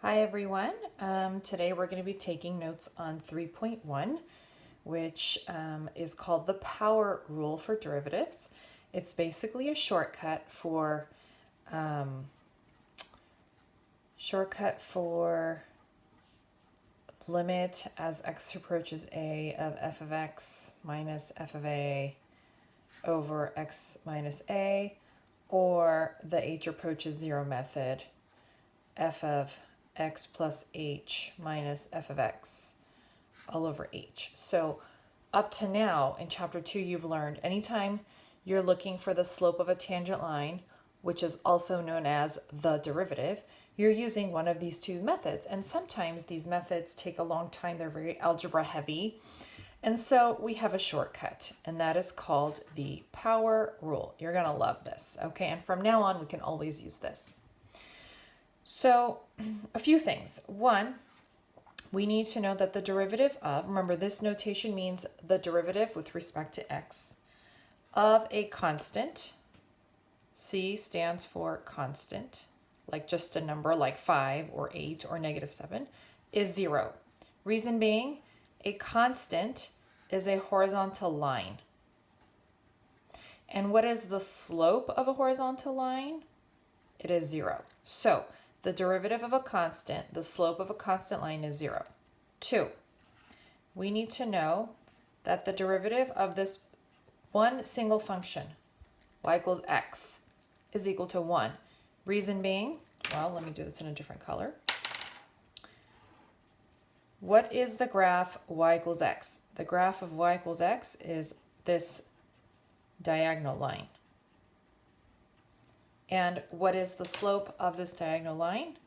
Hi everyone. Today we're going to be taking notes on 3.1, which is called the power rule for derivatives. It's basically a um, shortcut for limit as x approaches a of f of x minus f of a over x minus a, or the h approaches 0 method, f of x plus h minus f of x all over h. So up to now in chapter 2 you've learned anytime you're looking for the slope of a tangent line, which is also known as the derivative, you're using one of these two methods. And sometimes these methods take a long time, they're very algebra heavy. And so we have a shortcut, and that is called the power rule. You're going to love this, okay? And from now on, we can always use this. So a few things. One, we need to know that the derivative of, remember this notation means the derivative with respect to x, of a constant, C stands for constant, like just a number like 5 or 8 or -7, is 0. Reason being, a constant is a horizontal line. And what is the slope of a horizontal line? It is 0. So the derivative of a constant, the slope of a constant line is 0. 2, we need to know that the derivative of this one single function, y equals x, is equal to 1. Reason being, well, let me do this in a different color. What is the graph y equals x? The graph of y equals x is this diagonal line. And what is the slope of this diagonal line?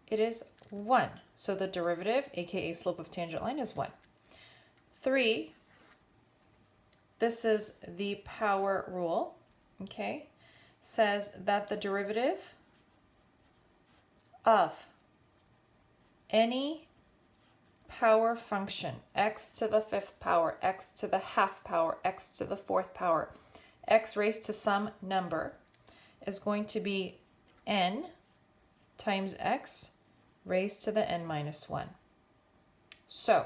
It is 1. So the derivative, aka slope of tangent line, is 1. 3, this is the power rule, okay, says that the derivative of any power function, x to the 5th power, x to the half power, x to the 4th power, x raised to some number, is going to be n times x raised to the n minus 1. So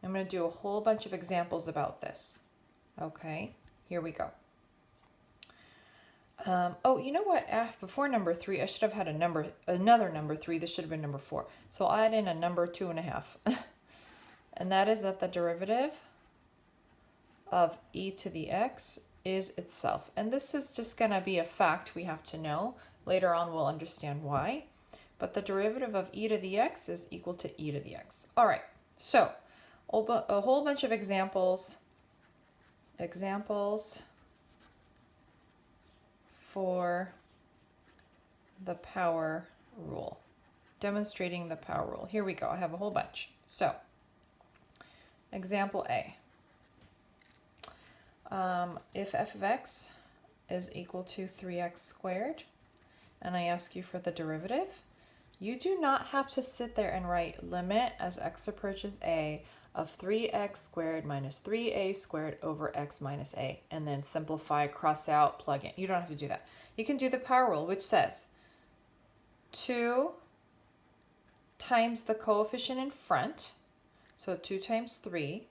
I'm going to do a whole bunch of examples about this. Okay, here we go. Oh, you know what? Before number 3, I should have had another number 3. This should have been number 4. So I'll add in a number 2.5. And that is that the derivative of e to the x is itself. And this is just going to be a fact we have to know. Later on we'll understand why. But the derivative of e to the x is equal to e to the x. All right, so a whole bunch of examples for the power rule, demonstrating the power rule. Here we go. I have a whole bunch. So example A. If f of x is equal to 3x squared, and I ask you for the derivative, you do not have to sit there and write limit as x approaches a of 3x squared minus 3a squared over x minus a, and then simplify, cross out, plug in. You don't have to do that. You can do the power rule, which says 2 times the coefficient in front, so 2 times 3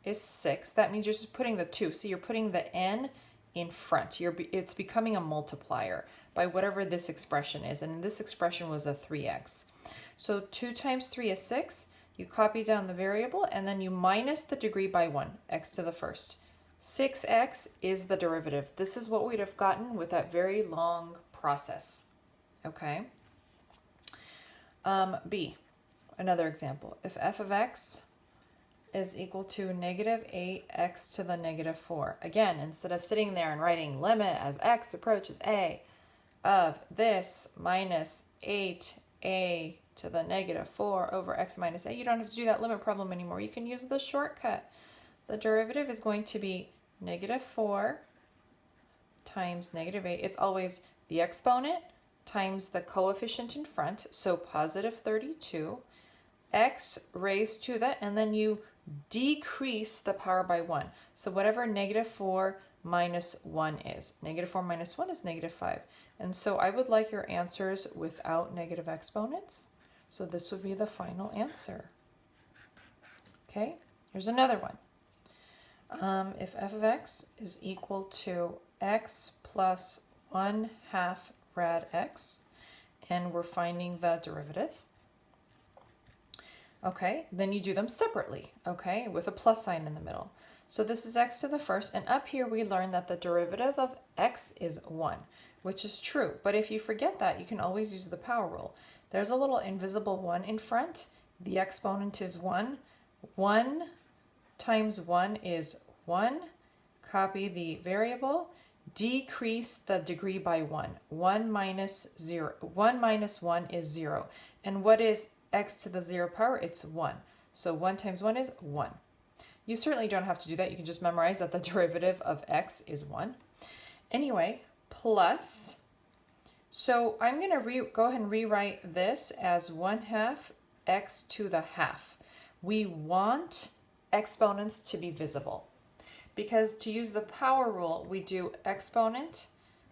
is 6. That means you're just putting the 2. So you're putting the n in front. It's becoming a multiplier by whatever this expression is. And this expression was a 3x. So 2 times 3 is 6. You copy down the variable and then you minus the degree by 1, x to the first. 6x is the derivative. This is what we'd have gotten with that very long process. Okay. B, another example. If f of x is equal to negative 8x to the negative 4. Again, instead of sitting there and writing limit as x approaches a of this minus 8a to the negative 4 over x minus a, you don't have to do that limit problem anymore. You can use the shortcut. The derivative is going to be negative 4 times negative 8. It's always the exponent times the coefficient in front, so positive 32, x raised to that, and then you decrease the power by 1. So whatever negative 4 minus 1 is. Negative 4 minus 1 is negative 5. And so I would like your answers without negative exponents. So this would be the final answer. Okay, here's another one. If f of x is equal to x plus 1/2 rad x, and we're finding the derivative, okay, then you do them separately, okay, with a plus sign in the middle. So this is x to the first, and up here we learned that the derivative of x is 1, which is true. But if you forget that, you can always use the power rule. There's a little invisible 1 in front. The exponent is 1. 1 times 1 is 1. Copy the variable. Decrease the degree by 1. 1 minus 0. 1 minus 1 is 0. And what is x to the 0 power? It's 1. So 1 times 1 is 1. You certainly don't have to do that. You can just memorize that the derivative of x is 1. Anyway, plus, so I'm going to go ahead and rewrite this as 1/2 x to the half. We want exponents to be visible, because to use the power rule, we do exponent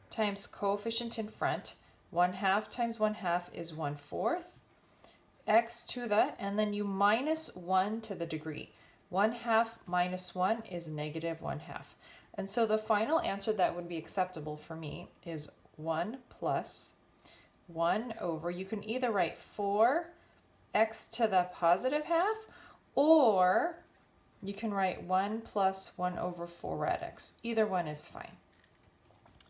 times coefficient in front. 1/2 times 1/2 is 1/4. X to the, and then you minus 1 to the degree. 1/2 minus 1 is negative 1/2. And so the final answer that would be acceptable for me is 1 plus 1 over, you can either write 4x to the positive half, or you can write 1 plus 1 over 4 rad x. Either one is fine.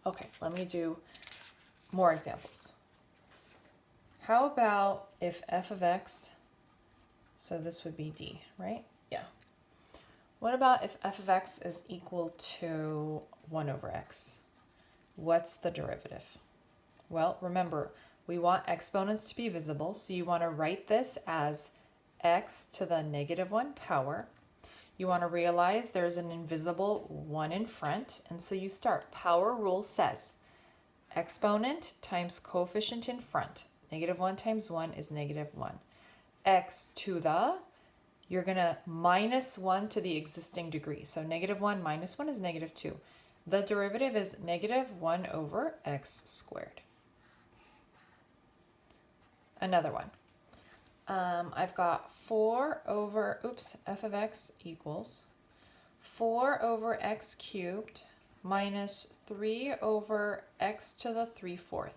Okay, let me do more examples. How about if f of x, so this would be d, right? Yeah. What about if f of x is equal to 1 over x? What's the derivative? Well, remember, we want exponents to be visible, so you want to write this as x to the negative 1 power. You want to realize there's an invisible 1 in front, and so you start. Power rule says exponent times coefficient in front. Negative 1 times 1 is negative 1. X to the, you're going to minus 1 to the existing degree. So negative 1 minus 1 is negative 2. The derivative is negative 1 over x squared. Another one. I've got 4 over, f of x equals 4 over x cubed minus 3 over x to the 3/4.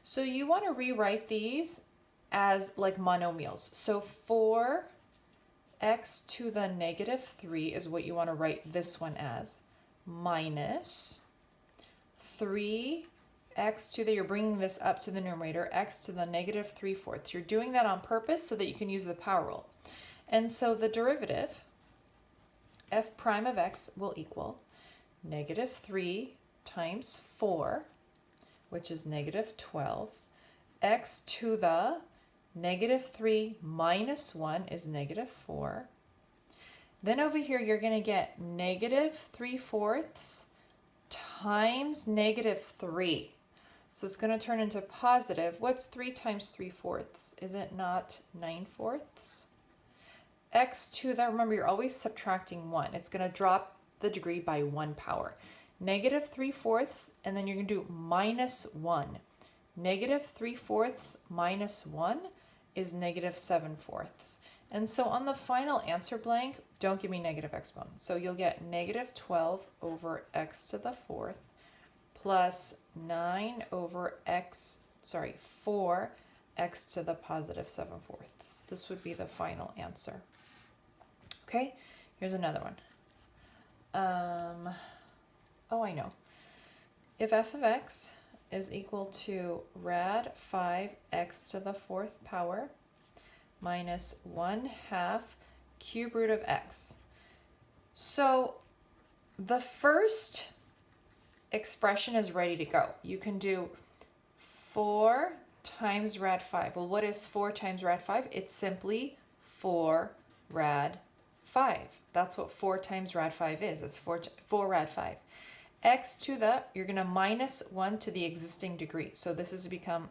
So you want to rewrite these as like monomials. So 4x to the negative 3 is what you want to write this one as, minus 3x to the, you're bringing this up to the numerator, x to the negative 3/4. You're doing that on purpose so that you can use the power rule. And so the derivative, f prime of x, will equal negative 3 times 4, which is negative 12. X to the negative 3 minus 1 is negative 4. Then over here, you're going to get negative 3/4 times negative 3. So it's going to turn into positive. What's 3 times 3/4? Is it not 9/4? X to the, remember, you're always subtracting 1. It's going to drop the degree by 1 power. Negative 3/4, and then you're going to do minus 1. Negative 3/4 minus 1 is negative 7/4. And so on the final answer blank, don't give me negative exponents. So you'll get negative 12 over x to the 4th plus 9 over 4x to the positive 7/4. This would be the final answer. Okay, here's another one. Oh, I know. If f of x is equal to rad 5x to the 4th power minus 1/2 cube root of x. So the first expression is ready to go. You can do 4 times rad 5. Well, what is 4 times rad 5? It's simply 4 rad 5. That's what 4 times rad 5 is. It's 4 rad 5. X to the, you're going to minus 1 to the existing degree. So this is going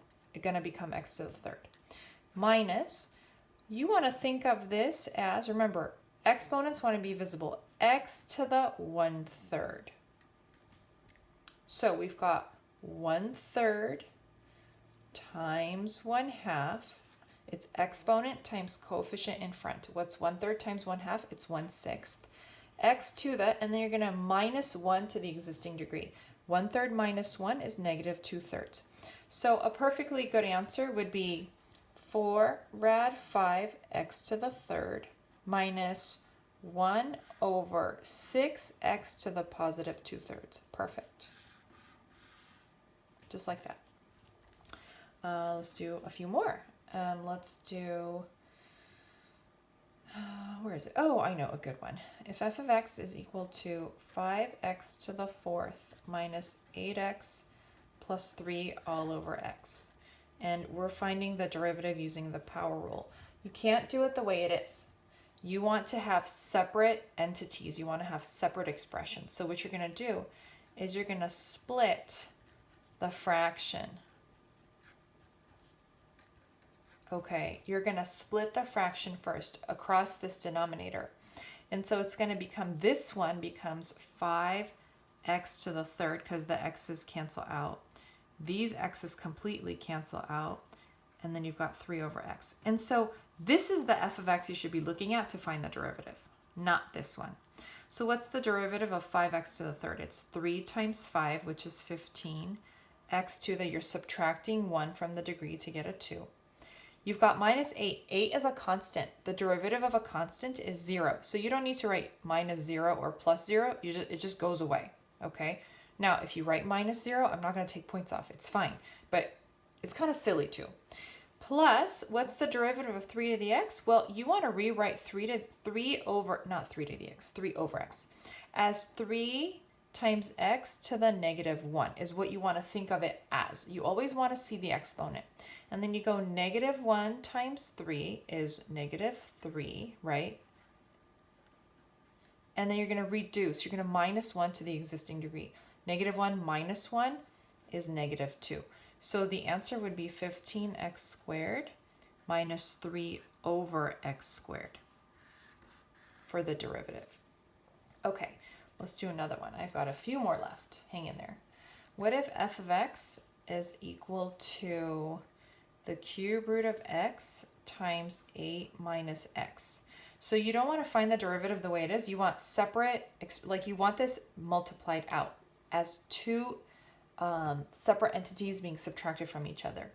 to become x to the 3rd. Minus, you want to think of this as, remember, exponents want to be visible, x to the 1/3. So we've got 1/3 times 1/2 It's exponent times coefficient in front. What's 1/3 times 1/2? It's 1/6. X to the, and then you're going to minus 1 to the existing degree. 1/3 minus 1 is negative 2/3. So a perfectly good answer would be 4 rad 5 x to the third minus 1 over 6x to the positive 2/3. Perfect. Just like that. Let's do a few more. Let's do, where is it? Oh, I know a good one. If f of x is equal to 5x to the fourth minus 8x plus 3 all over x. And we're finding the derivative using the power rule. You can't do it the way it is. You want to have separate entities. You want to have separate expressions. So what you're going to do is you're going to split the fraction. Okay, you're going to split the fraction first across this denominator. And so it's going to become, this one becomes 5x to the third because the x's cancel out. These x's completely cancel out. And then you've got 3 over x. And so this is the f of x you should be looking at to find the derivative, not this one. So what's the derivative of 5x to the third? It's 3 times 5, which is 15. X to the, you're subtracting 1 from the degree to get a 2. You've got minus 8. 8 is a constant. The derivative of a constant is 0. So you don't need to write minus 0 or plus 0. It just goes away, okay? Now, if you write minus 0, I'm not going to take points off. It's fine, but it's kind of silly too. Plus, what's the derivative of 3 to the x? Well, you want to rewrite 3 over x as 3 times x to the negative 1 is what you want to think of it as. You always want to see the exponent. And then you go negative 1 times 3 is negative 3, right? And then you're going to reduce. You're going to minus 1 to the existing degree. Negative 1 minus 1 is negative 2. So the answer would be 15x squared minus 3 over x squared for the derivative. Okay, let's do another one. I've got a few more left. Hang in there. What if f of x is equal to the cube root of x times 8 minus x? So you don't want to find the derivative the way it is. You want separate, like you want this multiplied out as two separate entities being subtracted from each other.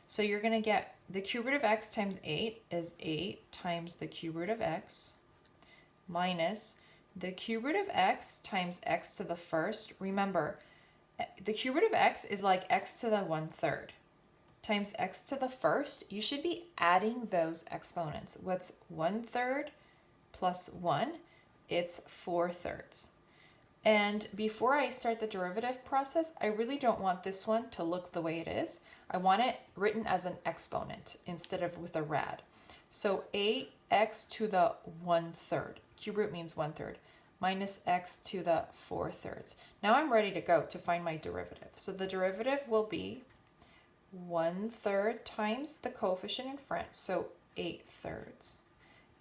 So you're going to get the cube root of x times 8 is 8 times the cube root of x minus the cube root of x times x to the first. Remember, the cube root of x is like x to the 1/3 times x to the first. You should be adding those exponents. What's 1/3 plus 1? It's 4/3. And before I start the derivative process, I really don't want this one to look the way it is. I want it written as an exponent instead of with a rad. So 8x to the 1/3, cube root means 1/3, minus x to the 4/3. Now I'm ready to go to find my derivative. So the derivative will be 1/3 times the coefficient in front, so 8/3.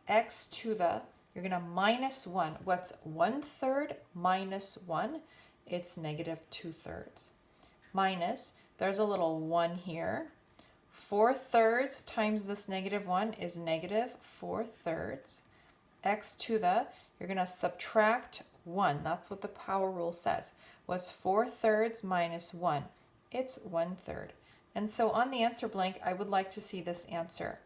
X to the, you're going to minus 1. What's 1/3 minus 1? It's negative 2/3. Minus, there's a little 1 here. 4/3 times this negative 1 is negative 4/3. X to the, you're going to subtract 1. That's what the power rule says. Was 4/3 minus 1? It's 1/3. And so on the answer blank, I would like to see this answer.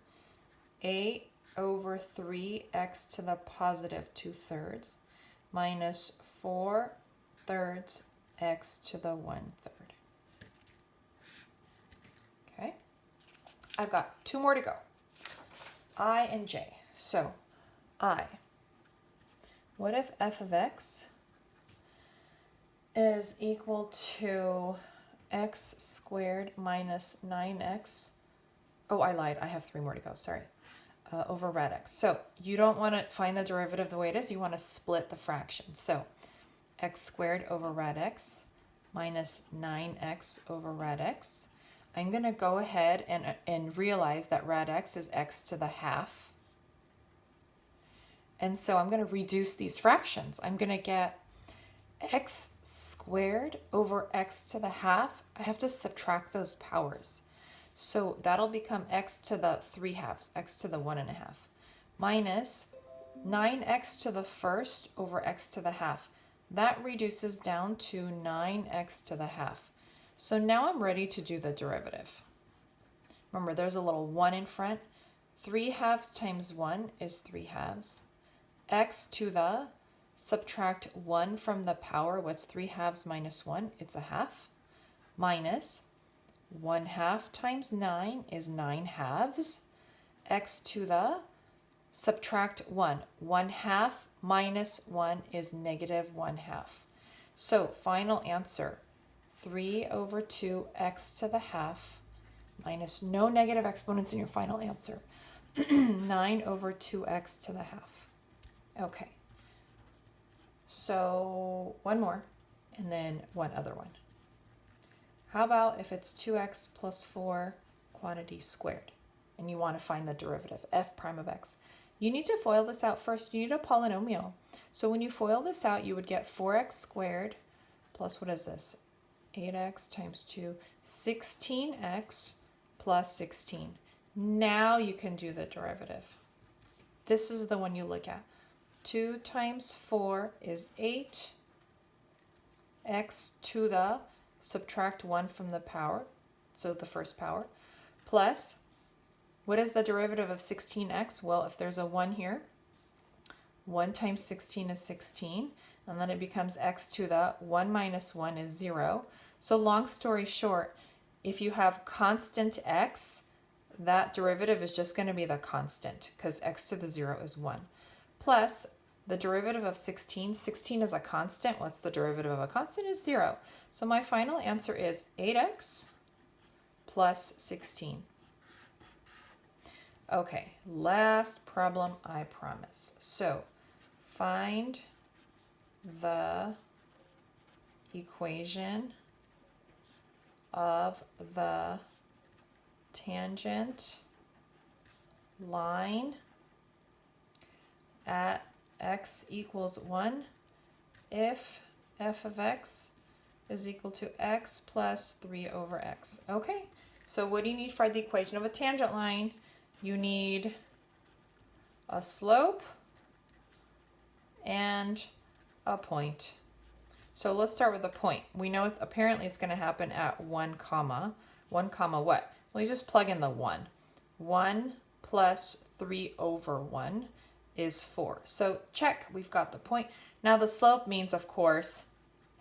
8 over 3x to the positive 2/3 minus 4/3 x to the 1/3. Okay, I've got 2 more to go. I and j. So I, what if f of x is equal to x squared minus 9x? Oh, I lied. I have 3 more to go. Sorry. Over rad x. So you don't want to find the derivative the way it is. You want to split the fraction. So x squared over rad x minus 9x over rad x. I'm going to go ahead and realize that rad x is x to the half. And so I'm going to reduce these fractions. I'm going to get x squared over x to the half. I have to subtract those powers. So that'll become x to the 3/2, x to the 1/2, minus 9x to the first over x to the half. That reduces down to 9x to the half. So now I'm ready to do the derivative. Remember, there's a little 1 in front. 3/2 times 1 is 3/2. X to the, subtract 1 from the power. What's 3/2 minus 1? It's a half. Minus 1/2 times 9 is 9/2. X to the, subtract 1. 1/2 minus 1 is negative 1/2. So final answer, 3 over 2 x to the half minus no negative exponents in your final answer. 9 over 2x to the half. Okay. So one more and then one other one. How about if it's 2x plus 4 quantity squared and you want to find the derivative, f prime of x? You need to FOIL this out first. You need a polynomial. So when you FOIL this out, you would get 4x squared plus, what is this? 8x times 2, 16x plus 16. Now you can do the derivative. This is the one you look at. 2 times 4 is 8. X to the, subtract 1 from the power, so the first power, plus, what is the derivative of 16x? Well, if there's a 1 here, 1 times 16 is 16, and then it becomes x to the 1 minus 1 is 0. So long story short, if you have constant x, that derivative is just going to be the constant because x to the 0 is 1. Plus the derivative of 16, 16 is a constant. What's the derivative of a constant? Is 0. So my final answer is 8x plus 16. Okay, last problem, I promise. So find the equation of the tangent line at x equals 1 if f of x is equal to x plus 3 over x. Okay, so what do you need for the equation of a tangent line? You need a slope and a point. So let's start with a point. We know it's apparently it's going to happen at 1 comma. 1 comma what? Well, you just plug in the 1. 1 plus 3 over 1 is 4. So check, we've got the point. Now the slope means, of course,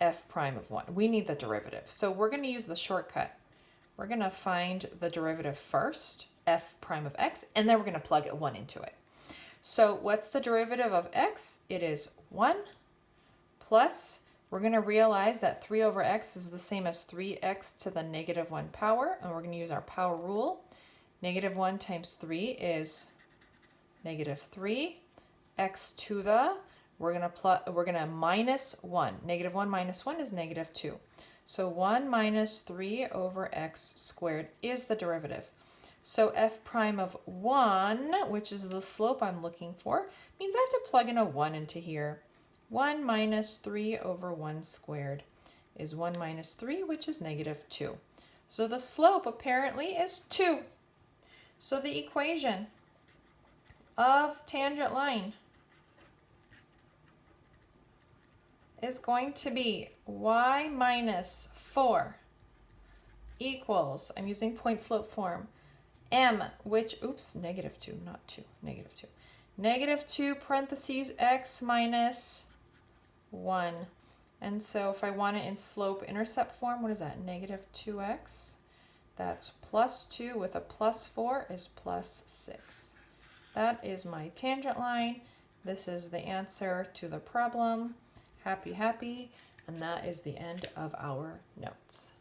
f prime of 1. We need the derivative. So we're going to use the shortcut. We're going to find the derivative first, f prime of x, and then we're going to plug a 1 into it. So what's the derivative of x? It is 1 plus, we're going to realize that 3 over x is the same as 3x to the negative 1 power, and we're going to use our power rule. Negative 1 times 3 is negative 3. X to the, we're going to minus 1. Negative 1 minus 1 is negative 2. So 1 minus 3 over x squared is the derivative. So f prime of 1, which is the slope I'm looking for, means I have to plug in a 1 into here. 1 minus 3 over 1 squared is 1 minus 3, which is negative 2. So the slope apparently is 2. So the equation of tangent line is going to be y minus 4 equals, I'm using point slope form, m, which, oops, negative 2, not 2, negative 2. Negative 2 parentheses x minus 1. And so if I want it in slope intercept form, what is that? Negative 2x. That's plus 2 with a plus 4 is plus 6. That is my tangent line. This is the answer to the problem. Happy, happy. And that is the end of our notes.